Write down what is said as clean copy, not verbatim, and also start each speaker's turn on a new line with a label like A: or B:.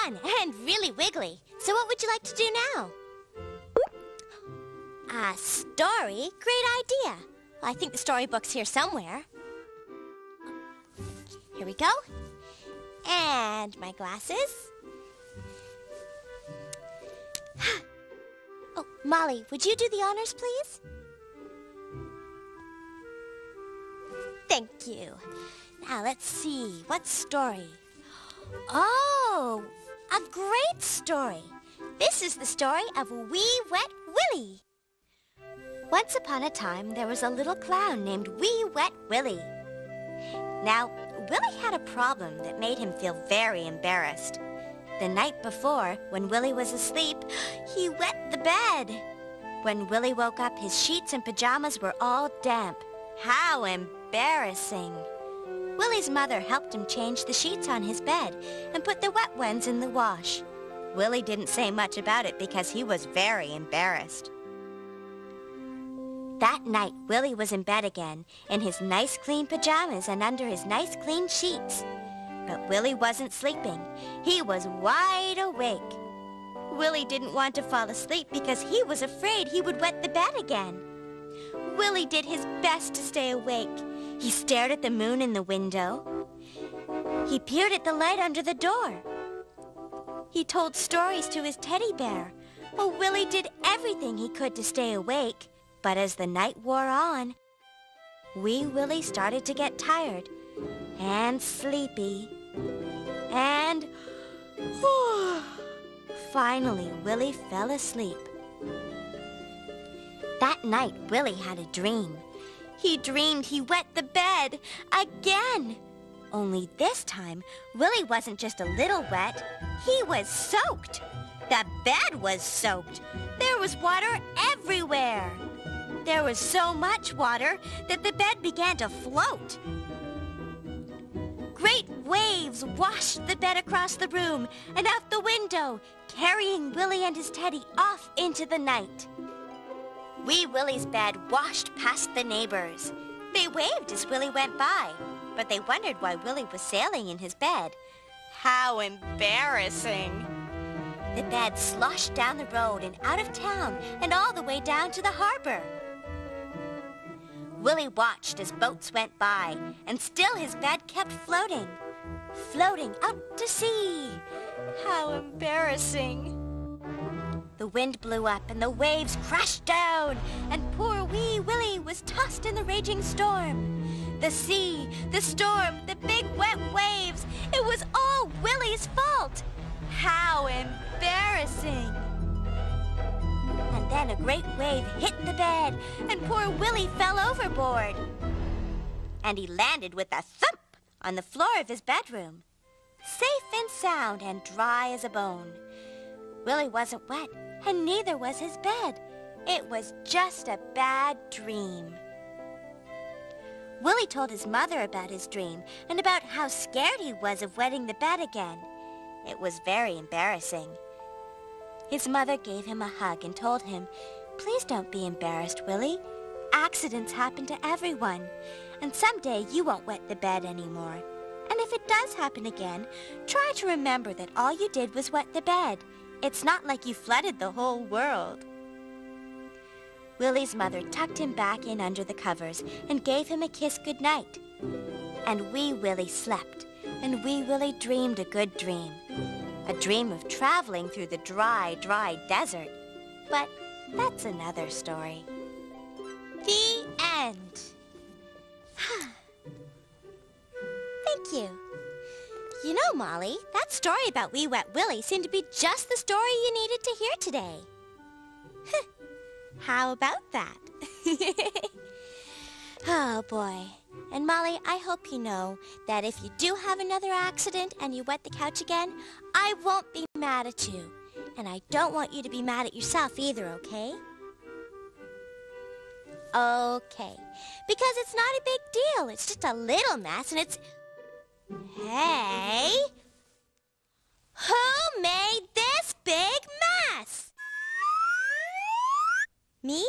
A: fun and really wiggly. So what would you like to do now? A story? Great idea. Well, I think the storybook's here somewhere. Here we go. And my glasses. Oh, Molly, would you do the honors, please? Thank you. Now, let's see. What story? Oh, a great story. This is the story of Wee Wet Willy. Once upon a time, there was a little clown named Wee Wet Willy. Now, Willy had a problem that made him feel very embarrassed. The night before, when Willy was asleep, he wet the bed. When Willy woke up, his sheets and pajamas were all damp. How embarrassing! Willy's mother helped him change the sheets on his bed and put the wet ones in the wash. Willy didn't say much about it because he was very embarrassed. That night, Willy was in bed again, in his nice clean pajamas and under his nice clean sheets. But Willy wasn't sleeping. He was wide awake. Willy didn't want to fall asleep because he was afraid he would wet the bed again. Willy did his best to stay awake. He stared at the moon in the window. He peered at the light under the door. He told stories to his teddy bear. Oh, Willy did everything he could to stay awake. But as the night wore on, Wee Willy started to get tired and sleepy. And finally, Willy fell asleep. That night, Willy had a dream. He dreamed he wet the bed again. Only this time, Willy wasn't just a little wet. He was soaked. The bed was soaked. There was water everywhere. There was so much water that the bed began to float. Great waves washed the bed across the room and out the window, carrying Willy and his teddy off into the night. Wee Willy's bed washed past the neighbors. They waved as Willy went by, but they wondered why Willy was sailing in his bed. How embarrassing! The bed sloshed down the road and out of town and all the way down to the harbor. Willy watched as boats went by, and still his bed kept floating. Floating out to sea. How embarrassing. The wind blew up and the waves crashed down, and poor Wee Willy was tossed in the raging storm. The sea, the storm, the big wet waves, it was all Willy's fault. How embarrassing. And then a great wave hit the bed, and poor Willy fell overboard. And he landed with a thump on the floor of his bedroom, safe and sound and dry as a bone. Willy wasn't wet, and neither was his bed. It was just a bad dream. Willy told his mother about his dream and about how scared he was of wetting the bed again. It was very embarrassing. His mother gave him a hug and told him, "Please don't be embarrassed, Willy. Accidents happen to everyone, and someday you won't wet the bed anymore. And if it does happen again, try to remember that all you did was wet the bed. It's not like you flooded the whole world." Willy's mother tucked him back in under the covers and gave him a kiss goodnight. And Wee Willy slept, and Wee Willy dreamed a good dream. A dream of traveling through the dry, dry desert. But that's another story. The end. Thank you. You know, Molly, that story about Wee Wet Willy seemed to be just the story you needed to hear today. How about that? Oh, boy. And Molly, I hope you know that if you do have another accident and you wet the couch again, I won't be mad at you. And I don't want you to be mad at yourself either, okay? Okay. Because it's not a big deal. It's just a little mess and it's... Hey! Who made this big mess? Me?